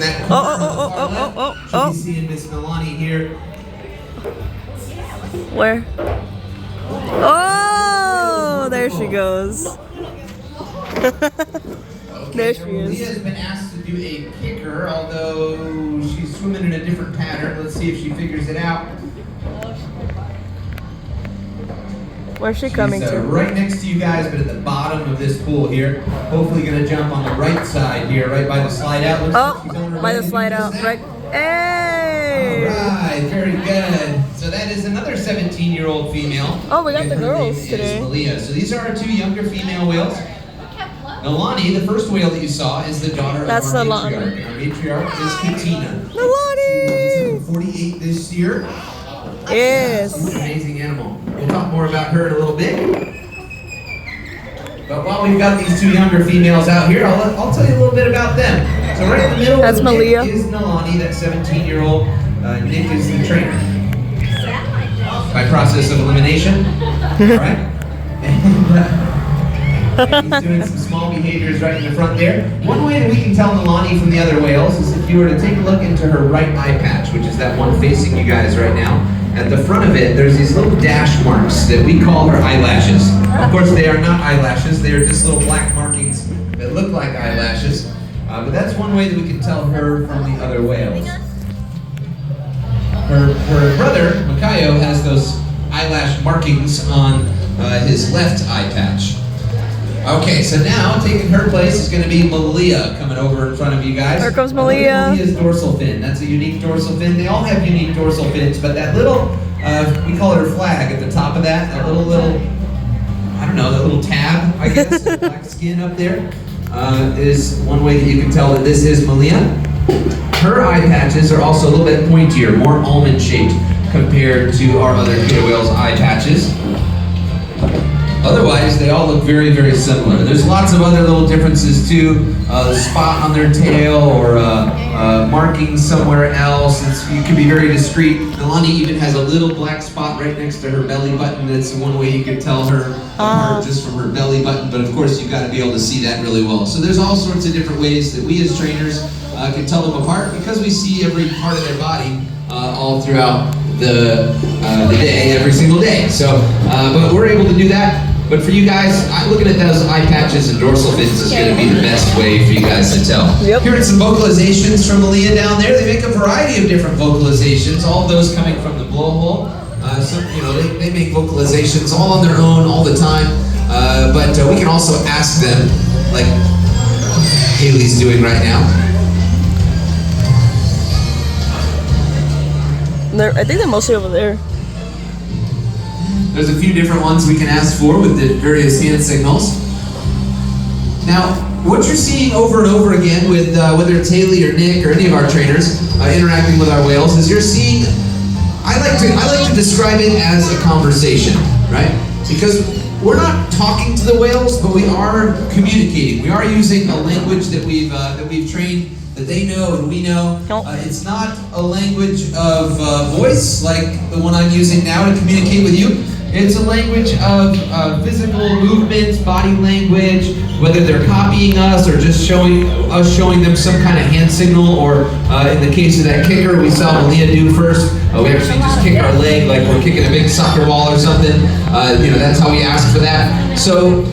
that corner. Should be seeing Miss Nalani here. Where? Oh, there she goes. There she is. Malia has been asked to do a kicker, although she's swimming in a different pattern. Let's see if she figures it out. Where's she coming to? Right next to you guys, but at the bottom of this pool here. Hopefully going to jump on the right side here, right by the slide out. Oh, by the slide out, right. Hey! All right, very good. So that is another 17-year-old female. Oh, we got the girls today. Malia. So these are our two younger female whales. Nalani, the first whale that you saw, is the daughter of our matriarch. Our matriarch is Katina. Nalani! She's 48 this year. Yes. She's an amazing animal. We'll talk more about her in a little bit. But while we've got these two younger females out here, I'll tell you a little bit about them. So right in the middle That's of Malia. is Nalani, that 17-year-old. Nick is the trainer. By process of elimination. All right. And, he's doing some small behaviors right in the front there. One way that we can tell Nalani from the other whales is if you were to take a look into her right eye patch, which is that one facing you guys right now. At the front of it, there's these little dash marks that we call her eyelashes. Of course, they are not eyelashes. They are just little black markings that look like eyelashes. But that's one way that we can tell her from the other whales. Her brother, Makayo, has those eyelash markings on his left eye patch. Okay, so now taking her place is going to be Malia coming over in front of you guys. Here comes Malia. Malia's dorsal fin. That's a unique dorsal fin. They all have unique dorsal fins, but that little, we call it her flag at the top of that little, I don't know, that little tab, I guess, black skin up there, is one way that you can tell that this is Malia. Her eye patches are also a little bit pointier, more almond shaped compared to our other killer whales' eye patches. Otherwise, they all look very, very similar. There's lots of other little differences too. The spot on their tail or markings somewhere else. You can be very discreet. Nalani even has a little black spot right next to her belly button. That's one way you can tell her apart just from her belly button. But of course, you've got to be able to see that really well. So there's all sorts of different ways that we as trainers can tell them apart because we see every part of their body all throughout the day, every single day. So, but we're able to do that. But for you guys, looking at those eye patches and dorsal fins is going to be the best way for you guys to tell. Yep. Hearing some vocalizations from Malia down there. They make a variety of different vocalizations, all of those coming from the blowhole. They make vocalizations all on their own all the time. But we can also ask them, like Haley's doing right now. I think they're mostly over there. There's a few different ones we can ask for with the various hand signals. Now, what you're seeing over and over again with whether it's Haley or Nick or any of our trainers interacting with our whales is you're seeing, I like to describe it as a conversation, right? Because we're not talking to the whales, but we are communicating. We are using a language that we've trained, that they know and we know. It's not a language of voice like the one I'm using now to communicate with you. It's a language of physical movements, body language, whether they're copying us or just showing them some kind of hand signal, or in the case of that kicker we saw Malia do first, we actually just kick our leg like we're kicking a big soccer ball or something. That's how we ask for that. So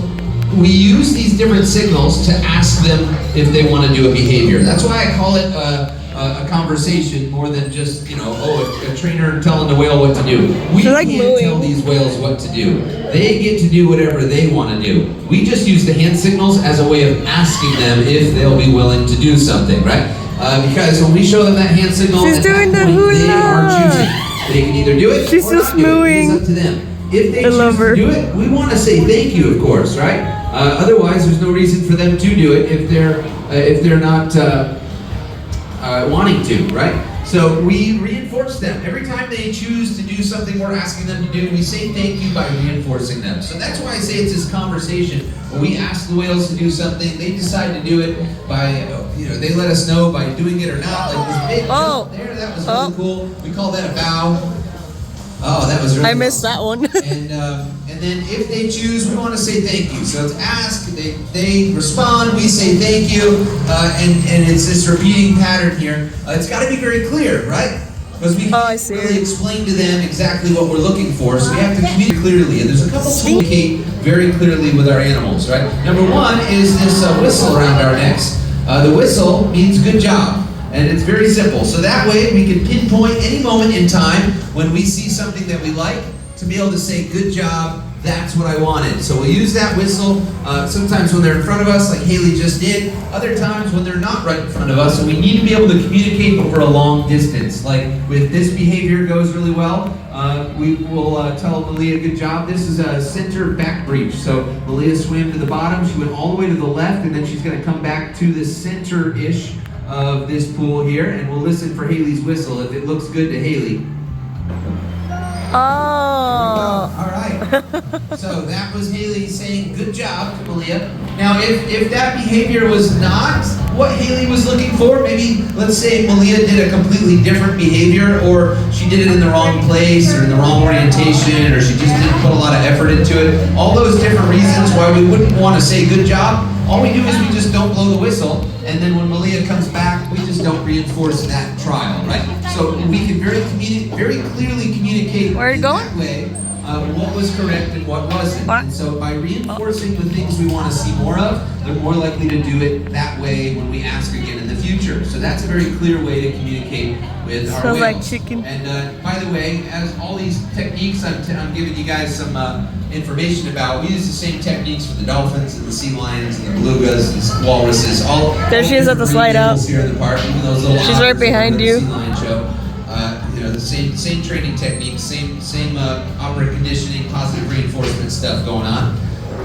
we use these different signals to ask them if they want to do a behavior. That's why I call it a conversation more than just, a trainer telling the whale what to do. We can't tell these whales what to do. They get to do whatever they want to do. We just use the hand signals as a way of asking them if they'll be willing to do something, right? Because when we show them that hand signal, she's doing the hula. They are choosing. They can either do it or not do it. It's up to them. If they choose to do it, we want to say thank you, of course, right? Otherwise, there's no reason for them to do it if they're not wanting to, right? So we reinforce them. Every time they choose to do something we're asking them to do, we say thank you by reinforcing them. So that's why I say it's this conversation. When we ask the whales to do something, they decide to do it by, they let us know by doing it or not. Like this big jump there, that was really cool. We call that a bow. Oh, that was really I missed that one. And then if they choose, we want to say thank you. So it's ask, they respond, we say thank you, and it's this repeating pattern here. It's got to be very clear, right? Because we can't really explain to them exactly what we're looking for, so we have to communicate clearly. And there's a couple to communicate very clearly with our animals, right? Number one is this whistle around our necks. The whistle means good job. And it's very simple. So that way we can pinpoint any moment in time when we see something that we like to be able to say, good job, that's what I wanted. So we'll use that whistle sometimes when they're in front of us, like Haley just did. Other times when they're not right in front of us, and we need to be able to communicate over a long distance. Like with this behavior goes really well. We will tell Malia, good job. This is a center back breach. So Malia swam to the bottom. She went all the way to the left, and then she's going to come back to the center-ish of this pool here, and we'll listen for Haley's whistle if it looks good to Haley. Oh. All right. So that was Haley saying good job to Malia. Now, if that behavior was not what Haley was looking for, maybe let's say Malia did a completely different behavior, or she did it in the wrong place, or in the wrong orientation, or she just didn't put a lot of effort into it. All those different reasons why we wouldn't want to say good job. All we do is we just don't blow the whistle, and then when Malia comes back, we just don't reinforce that trial, right? So we can very clearly communicate in that way what was correct and what wasn't. And so by reinforcing the things we want to see more of, they're more likely to do it that way when we ask again in the future. So that's a very clear way to communicate with our whales. Like chicken. And by the way, as all these techniques I'm giving you guys some information about, we use the same techniques for the dolphins and the sea lions and the belugas and the walruses. There she is at the slide out. Here in the park, even those little She's right behind you. Sea lion show. You know, the same training techniques, same operant conditioning, positive reinforcement stuff going on.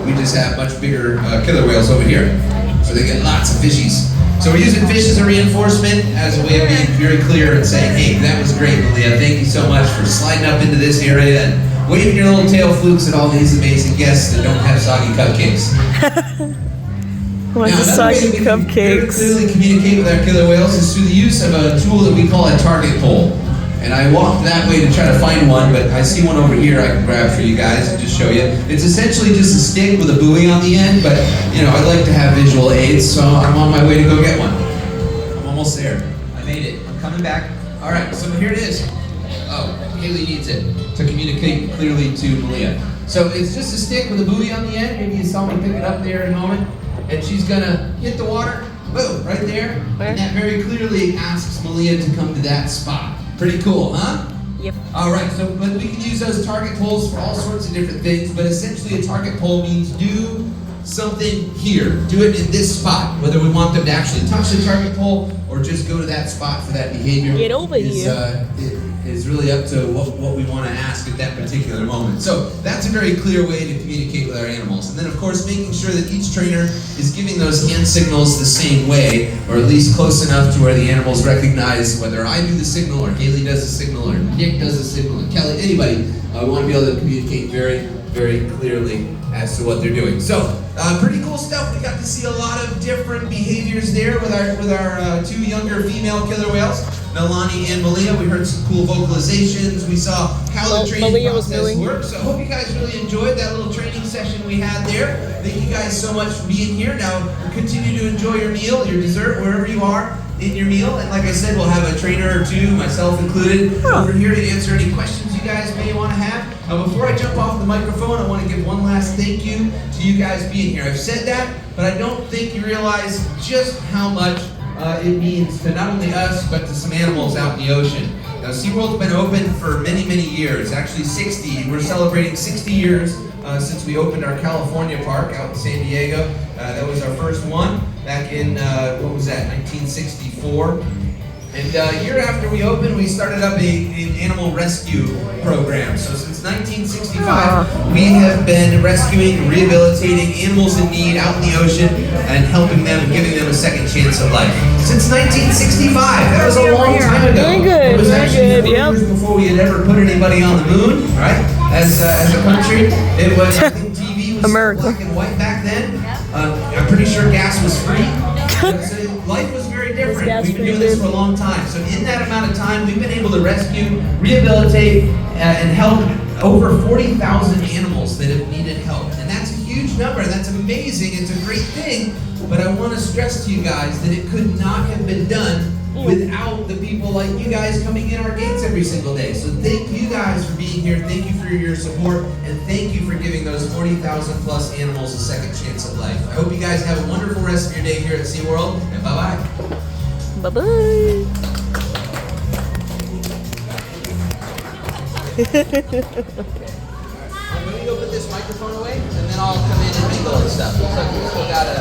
We just have much bigger killer whales over here, so they get lots of fishies. So we're using fish as a reinforcement, as a way of being very clear and saying, hey, that was great, Malia. Thank you so much for sliding up into this area and waving your little tail flukes at all these amazing guests that don't have soggy cupcakes. Like now, the soggy cupcakes. Clearly communicate with our killer whales is through the use of a tool that we call a target pole. And I walked that way to try to find one, but I see one over here I can grab for you guys and just show you. It's essentially just a stick with a buoy on the end, but you know, I like to have visual aids, so I'm on my way to go get one. I'm almost there. I made it. I'm coming back. All right, so here it is. Oh, Haley needs it to communicate clearly to Malia. So it's just a stick with a buoy on the end. Maybe you saw me pick it up there in a moment. And she's gonna hit the water, boom, right there. Where? And that very clearly asks Malia to come to that spot. Pretty cool, huh? Yep. All right, so but we can use those target poles for all sorts of different things, but essentially a target pole means do something here. Do it in this spot. Whether we want them to actually touch the target pole or just go to that spot for that behavior. Get over here. Is really up to what we want to ask at that particular moment. So that's a very clear way to communicate with our animals. And then of course making sure that each trainer is giving those hand signals the same way, or at least close enough to where the animals recognize whether I do the signal or Haley does the signal or Nick does the signal or Kelly, anybody. We want to be able to communicate very clearly as to what they're doing. So pretty cool stuff. We got to see a lot of different behaviors there with our two younger female killer whales, Nalani and Malia. We heard some cool vocalizations. We saw how the training process works. So I hope you guys really enjoyed that little training session we had there. Thank you guys so much for being here. Now continue to enjoy your meal, your dessert, wherever you are in your meal. And like I said, we'll have a trainer or two, myself included, over here to answer any questions you guys may want to have. Before I jump off the microphone, I want to give one last thank you to you guys being here. I've said that, but I don't think you realize just how much it means to not only us, but to some animals out in the ocean. Now, SeaWorld's been open for many, many years, actually 60. We're celebrating 60 years since we opened our California park out in San Diego. That was our first one back in, 1964. And a year after we opened, we started up an animal rescue program. So since 1965, we have been rescuing and rehabilitating animals in need out in the ocean and helping them and giving them a second chance at life. Since 1965, that was a long time ago. Very good, it was very actually good, 4 years before we had ever put anybody on the moon, right? As a country, it was, I think TV was black and white back then. I'm pretty sure gas was free. So life was very very different. gas We've been free doing this food. for a long time. So in that amount of time, we've been able to rescue, rehabilitate, and help over 40,000 animals that have needed help. And that's a huge number. That's amazing. It's a great thing. But I want to stress to you guys that it could not have been done without the people like you guys coming in our gates every single day. So thank you guys for being here. Thank you for your support. And thank you for giving those 40,000 plus animals a second chance at life. I hope you guys have a wonderful rest of your day here at SeaWorld. And bye-bye. Bye-bye. I'm going to go put this microphone away, and then I'll come in and mingle and stuff. Looks like we still got a...